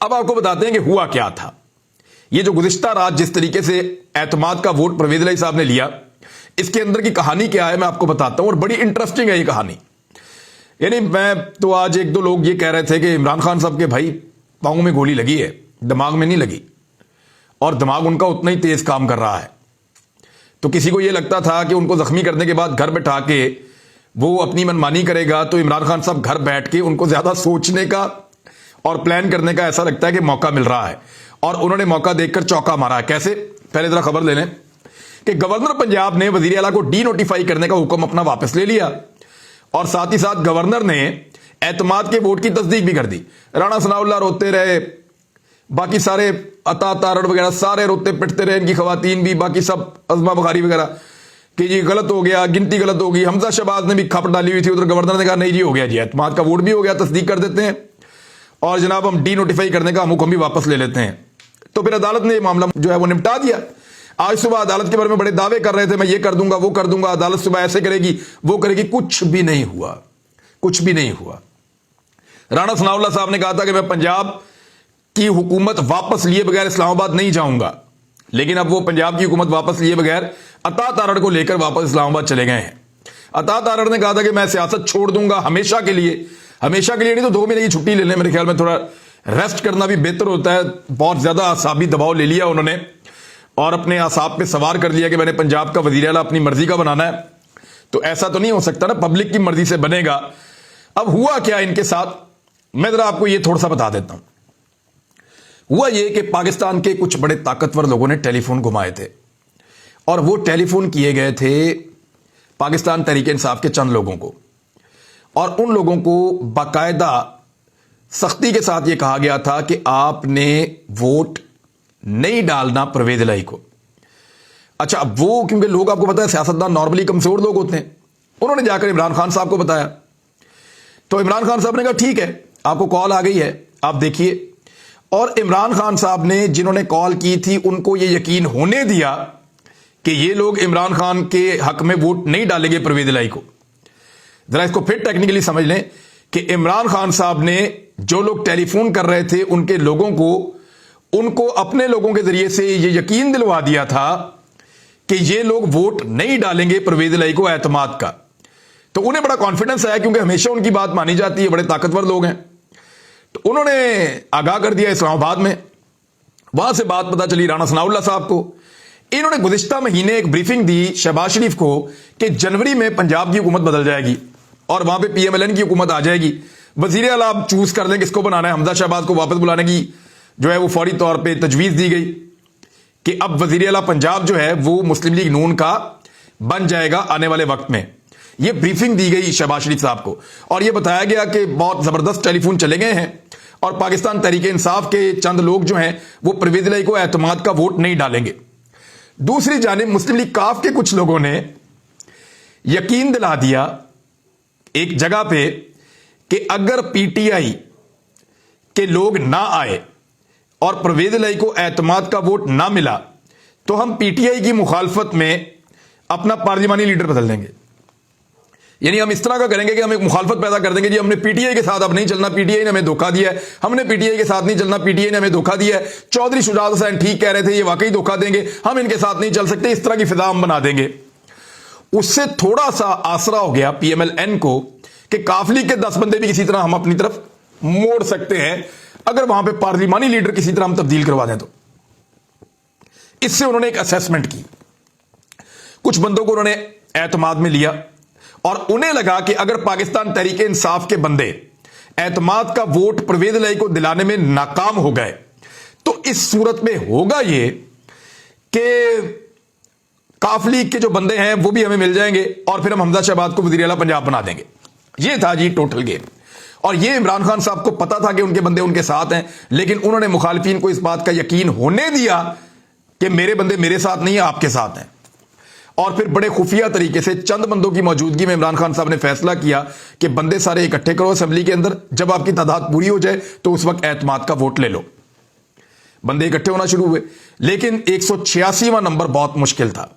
अब आपको बताते हैं कि हुआ क्या था। ये जो गुज़िश्ता रात जिस तरीके से एतमाद का वोट परवेज़ इलाही साहब ने लिया, इसके अंदर की कहानी क्या है मैं आपको बताता हूं, और बड़ी इंटरेस्टिंग है ये कहानी। यानी मैं तो आज एक दो लोग ये कह रहे थे कि इमरान खान साहब के भाई पांव में गोली लगी है, दिमाग में नहीं लगी, और दिमाग उनका उतना ही तेज काम कर रहा है। तो किसी को यह लगता था कि उनको जख्मी करने के बाद घर बैठा के वो अपनी मनमानी करेगा, तो इमरान खान साहब घर बैठ के उनको ज्यादा सोचने का और प्लान करने का ऐसा लगता है कि मौका मिल रहा है, और उन्होंने मौका देखकर चौका मारा है। कैसे? पहले जरा खबर ले लें कि गवर्नर पंजाब ने वजीर आला को डी नोटिफाई करने का हुक्म अपना वापस ले लिया, और साथ ही साथ गवर्नर ने एतमाद के वोट की तस्दीक भी कर दी। राणा सनाउल्लाह रोते रहे, बाकी सारे अता तारड़ वगैरह सारे रोते पिटते रहे, इनकी खवातीन भी, बाकी सब अजमा बुखारी वगैरह कि जी गलत हो गया, गिनती गलत होगी। हमजा शहबाज ने भी खप डाली हुई थी, उधर गवर्नर ने कहा नहीं जी हो गया जी, एतमाद का वोट भी हो गया, तस्दीक कर देते हैं, और जनाब हम डी नोटिफाई करने का हुक्म भी वापस ले लेते हैं। तो फिर अदालत ने मामला जो है वो निपटा दिया। आज सुबह अदालत के बारे में बड़े दावे कर रहे थे, मैं ये कर दूंगा वो कर दूंगा, अदालत सुबह ऐसे करेगी वो करेगी, कुछ भी नहीं हुआ, कुछ भी नहीं हुआ। राणा सनाउल्लाह साहब ने कहा था कि मैं पंजाब की हुकूमत वापस लिए बगैर इस्लामाबाद नहीं जाऊंगा, लेकिन अब वो पंजाब की हुकूमत वापस लिए बगैर अता तारड़ को लेकर वापस इस्लामाबाद चले गए हैं। अता तारड़ ने कहा था कि मैं सियासत छोड़ दूंगा हमेशा के लिए, हमेशा के लिए नहीं तो 2 महीने की छुट्टी ले लें, मेरे ख्याल में थोड़ा रेस्ट करना भी बेहतर होता है। बहुत ज्यादा आसाबी दबाव ले लिया उन्होंने, और अपने आसाब पे सवार कर लिया कि मैंने पंजाब का वजीर आला अपनी मर्जी का बनाना है। तो ऐसा तो नहीं हो सकता ना, पब्लिक की मर्जी से बनेगा। अब हुआ क्या इनके साथ, मैं जरा आपको ये थोड़ा सा बता देता हूं। हुआ ये कि पाकिस्तान के कुछ बड़े ताकतवर लोगों ने टेलीफोन घुमाए थे, और वो टेलीफोन किए गए थे पाकिस्तान तहरीक इंसाफ के चंद लोगों को, और उन लोगों को बाकायदा सख्ती के साथ ये कहा गया था कि आपने वोट नहीं डालना परवेज़ इलाही को। अच्छा, अब वो क्योंकि लोग आपको पता है सियासतदान नॉर्मली कमजोर लोग होते हैं, उन्होंने जाकर इमरान खान साहब को बताया। तो इमरान खान साहब ने कहा ठीक है, आपको कॉल आ गई है, आप देखिए। और इमरान खान साहब ने जिन्होंने कॉल की थी उनको ये यकीन होने दिया कि ये लोग इमरान खान के हक में वोट नहीं डालेंगे परवेज़ इलाही को। जरा इसको फिर टेक्निकली समझ लें कि इमरान खान साहब ने जो लोग टेलीफोन कर रहे थे उनके लोगों को, उनको अपने लोगों के जरिए से ये यकीन दिलवा दिया था कि ये लोग वोट नहीं डालेंगे परवेज़ इलाही को एतमाद का। तो उन्हें बड़ा कॉन्फिडेंस आया, क्योंकि हमेशा उनकी बात मानी जाती है, बड़े ताकतवर लोग हैं। तो उन्होंने आगाह कर दिया इस्लामाबाद में, वहां से बात पता चली राणा सनाउल्लाह साहब को। इन्होंने गुज़िश्ता महीने एक ब्रीफिंग दी शहबाज शरीफ को कि जनवरी में पंजाब की हुकूमत बदल जाएगी और वहां पे PMLN की हुकूमत आ जाएगी। वजीर आला आप चूज कर लें किसको बनाना है। हमजा शहबाज को वापस बुलाने की जो है वो फौरी तौर पे तजवीज दी गई कि अब वजीर आला पंजाब जो है वो मुस्लिम लीग नून का बन जाएगा आने वाले वक्त में। ये ब्रीफिंग दी गई शहबाज शरीफ साहब को, और ये बताया गया कि बहुत जबरदस्त टेलीफोन चले गए हैं, और पाकिस्तान तहरीक इंसाफ के चंद लोग जो हैं वो परवेज़ इलाही को एतमाद का वोट नहीं डालेंगे। दूसरी जानिब मुस्लिम लीग काफ के कुछ लोगों ने यकीन दिला दिया एक जगह पे कि अगर PTI के लोग ना आए और परवेज़ इलाही को एतमाद का वोट ना मिला तो हम PTI की मुखालफत में अपना पार्लिमानी लीडर बदल देंगे। यानी हम इस तरह का करेंगे कि हम एक मुखालफत पैदा कर देंगे, जी हमने PTI के साथ अब नहीं चलना, PTI ने हमें धोखा दिया है, हमने PTI के साथ नहीं चलना, PTI ने हमें धोखा दिया है, चौधरी शुजात हुसैन ठीक कह रहे थे, ये वाकई धोखा देंगे, हम इनके साथ नहीं चल सकते, इस तरह की फिजा हम बना देंगे। उससे थोड़ा सा आसरा हो गया PMLN को कि काफली के 10 बंदे भी किसी तरह हम अपनी तरफ मोड़ सकते हैं अगर वहां पे पार्लिमानी लीडर किसी तरह हम तब्दील करवा दें। तो इससे उन्होंने एक असेसमेंट की, कुछ बंदों को उन्होंने एतमाद में लिया, और उन्हें लगा कि अगर पाकिस्तान तहरीक इंसाफ के बंदे एतमाद का वोट परवेज़ इलाही को दिलाने में नाकाम हो गए तो इस सूरत में होगा ये कि काफ लीग के जो बंदे हैं वो भी हमें मिल जाएंगे, और फिर हम हमजा शहबाज को वज़ीर आला पंजाब बना देंगे। ये था जी टोटल गेम, और ये इमरान खान साहब को पता था कि उनके बंदे उनके साथ हैं, लेकिन उन्होंने मुखालिफिन को इस बात का यकीन होने दिया कि मेरे बंदे मेरे साथ नहीं है, आपके साथ हैं। और फिर बड़े खुफिया तरीके से चंद बंदों की मौजूदगी में इमरान खान साहब ने फैसला किया कि बंदे सारे इकट्ठे करो असेंबली के अंदर, जब आपकी तादाद पूरी हो जाए तो उस वक्त एतमाद का वोट ले लो। बंदे इकट्ठे होना शुरू हुए, लेकिन 186वां नंबर बहुत मुश्किल था।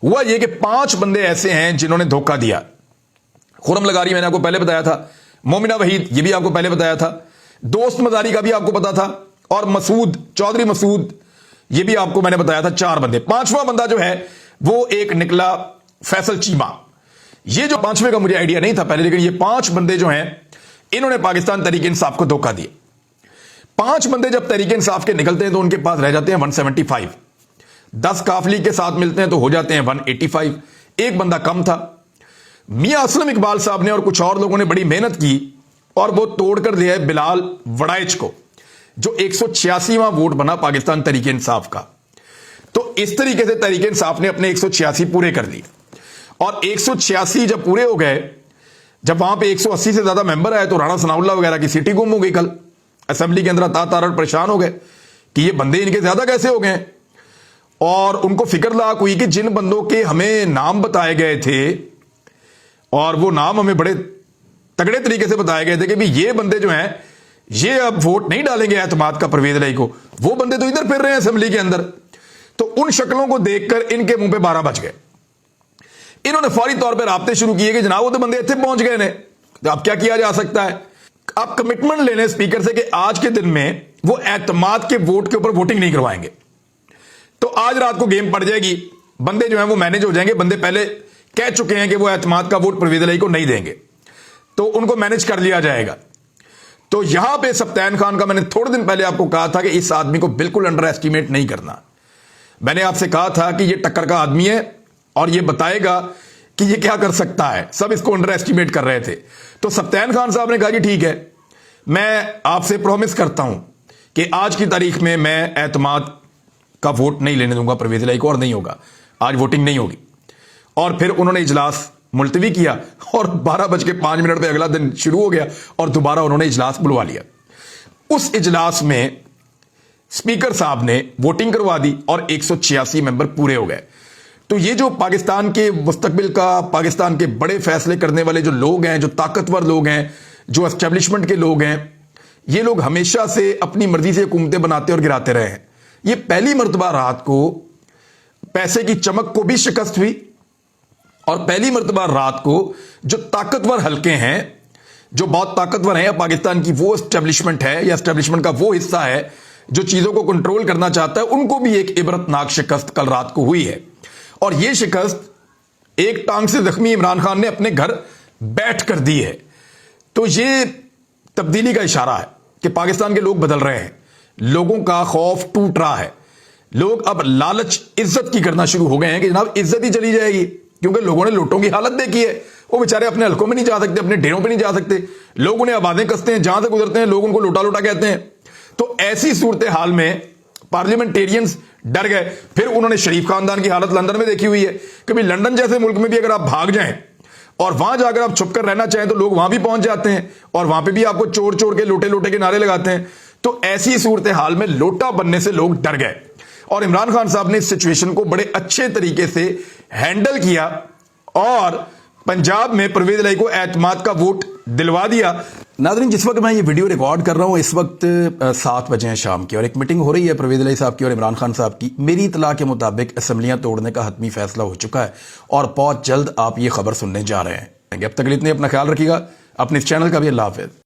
हुआ यह कि 5 बंदे ऐसे हैं जिन्होंने धोखा दिया। खुरम लगारी मैंने आपको पहले बताया था, मोमिना वहीद ये भी आपको पहले बताया था, दोस्त मजारी का भी आपको पता था, और मसूद चौधरी मसूद, ये भी आपको मैंने बताया था 4 बंदे। 5वां बंदा जो है वो एक निकला फैसल चीमा। ये जो 5वें का मुझे आइडिया नहीं था पहले, लेकिन ये 5 बंदे जो हैं इन्होंने पाकिस्तान तहरीक इंसाफ को धोखा दिया। 5 बंदे जब तहरीक इंसाफ के निकलते हैं तो उनके पास रह जाते हैं 175, 10 काफली के साथ मिलते हैं तो हो जाते हैं 185। एक बंदा कम था, मियां असलम इकबाल साहब ने और कुछ और लोगों ने बड़ी मेहनत की और वो तोड़कर दिया है बिलाल वड़ाइच को, जो 186वां वोट बना पाकिस्तान तहरीक इंसाफ का। तो इस तरीके से तहरीक इंसाफ ने अपने 186 पूरे कर दिए, और 186 जब पूरे हो गए, जब वहां पे 180 से ज्यादा मेंबर आए तो राणा सनाउल्लाह वगैरह की सीटें गुम हो गई। कल असेंबली के अंदर तार परेशान हो गए कि ये बंदे इनके ज्यादा कैसे हो गए, और उनको फिक्र लाक हुई कि जिन बंदों के हमें नाम बताए गए थे, और वो नाम हमें बड़े तगड़े तरीके से बताए गए थे कि भी ये बंदे जो हैं ये अब वोट नहीं डालेंगे एतमाद का परवेज इलाही को, वो बंदे तो इधर फिर रहे हैं असेंबली के अंदर। तो उन शक्लों को देखकर इनके मुंह पे 12 बज गए। इन्होंने फौरी तौर पर राब्ते शुरू किए कि जनाब वो तो बंदे इतने पहुंच गए ने, तो अब क्या किया जा सकता है। आप कमिटमेंट लेने स्पीकर से कि आज के दिन में वो एतमाद के वोट के ऊपर वोटिंग नहीं करवाएंगे। तो आज रात को गेम पड़ जाएगी, बंदे जो हैं वो मैनेज हो जाएंगे। बंदे पहले कह चुके हैं कि वो एतमाद का वोट परवेज इलाही को नहीं देंगे, तो उनको मैनेज कर लिया जाएगा। तो यहां पे सफ्तान खान का मैंने थोड़े दिन पहले आपको कहा था कि इस आदमी को बिल्कुल अंडर एस्टिमेट नहीं करना। मैंने आपसे कहा था कि ये टक्कर का आदमी है और ये बताएगा कि ये क्या कर सकता है। सब इसको अंडर एस्टिमेट कर रहे थे। तो सफ्तान खान साहब ने कहा कि ठीक है, मैं आपसे प्रॉमिस करता हूं कि आज की तारीख में मैं एतमाद का वोट नहीं लेने दूंगा परवेज इलाही को, और नहीं होगा, आज वोटिंग नहीं होगी। और फिर उन्होंने इजलास मुलतवी किया और 12:05 पे अगला दिन शुरू हो गया और दोबारा उन्होंने इजलास बुलवा लिया। उस इजलास में स्पीकर साहब ने वोटिंग करवा दी और 186 मेंबर पूरे हो गए। तो ये जो पाकिस्तान के मुस्तकबिल का, पाकिस्तान के बड़े फैसले करने वाले जो लोग हैं, जो ताकतवर लोग हैं, जो एस्टेब्लिशमेंट के लोग हैं, ये लोग हमेशा से अपनी मर्जी से हुकूमतें बनाते और गिराते रहे हैं। ये पहली मर्तबा रात को पैसे की चमक को भी शिकस्त हुई, और पहली मर्तबा रात को जो ताकतवर हलके हैं, जो बहुत ताकतवर हैं, पाकिस्तान की वो एस्टेब्लिशमेंट है या एस्टेब्लिशमेंट का वो हिस्सा है जो चीजों को कंट्रोल करना चाहता है, उनको भी एक इबरतनाक शिकस्त कल रात को हुई है। और ये शिकस्त एक टांग से जख्मी इमरान खान ने अपने घर बैठ कर दी है। तो ये तब्दीली का इशारा है कि पाकिस्तान के लोग बदल रहे हैं, लोगों का खौफ टूट रहा है, लोग अब लालच इज्जत की करना शुरू हो गए हैं कि जनाब इज्जत ही चली जाएगी, क्योंकि लोगों ने लूटों की हालत देखी है। वो बेचारे अपने हलकों में नहीं जा सकते, अपने डेरों पे नहीं जा सकते, लोग उन्हें आवाजें कसते हैं, जहां से गुजरते हैं लोग उनको लूटा लूटा कहते हैं। तो ऐसी सूरत हाल में पार्लियामेंटेरियंस डर गए। फिर उन्होंने शरीफ खानदान की हालत लंदन में देखी हुई है कि भाई लंदन जैसे मुल्क में भी अगर आप भाग जाएं और वहां जाकर आप छुप कर रहना चाहें तो लोग वहां भी पहुंच जाते हैं, और वहां पे भी आपको चोर चोर के लोटे लोटे के नारे लगाते हैं। तो ऐसी सूरत हाल में लोटा बनने से लोग डर गए, और इमरान खान साहब ने इस सिचुएशन को बड़े अच्छे तरीके से हैंडल किया और पंजाब में परवेज इलाही को एतमाद का वोट दिलवा दिया। नाज़रीन, जिस वक्त मैं ये वीडियो रिकॉर्ड कर रहा हूँ इस वक्त 7 बजे हैं शाम की, और एक मीटिंग हो रही है परवेज इलाही साहब की और इमरान खान साहब की। मेरी इतला के मुताबिक असेंबलियां तोड़ने का हतमी फैसला हो चुका है और बहुत जल्द आप ये खबर सुनने जा रहे हैं। अब तक के लिए इतने, अपना ख्याल रखिएगा, अपने इस चैनल का भी अल्लाह हाफिज़।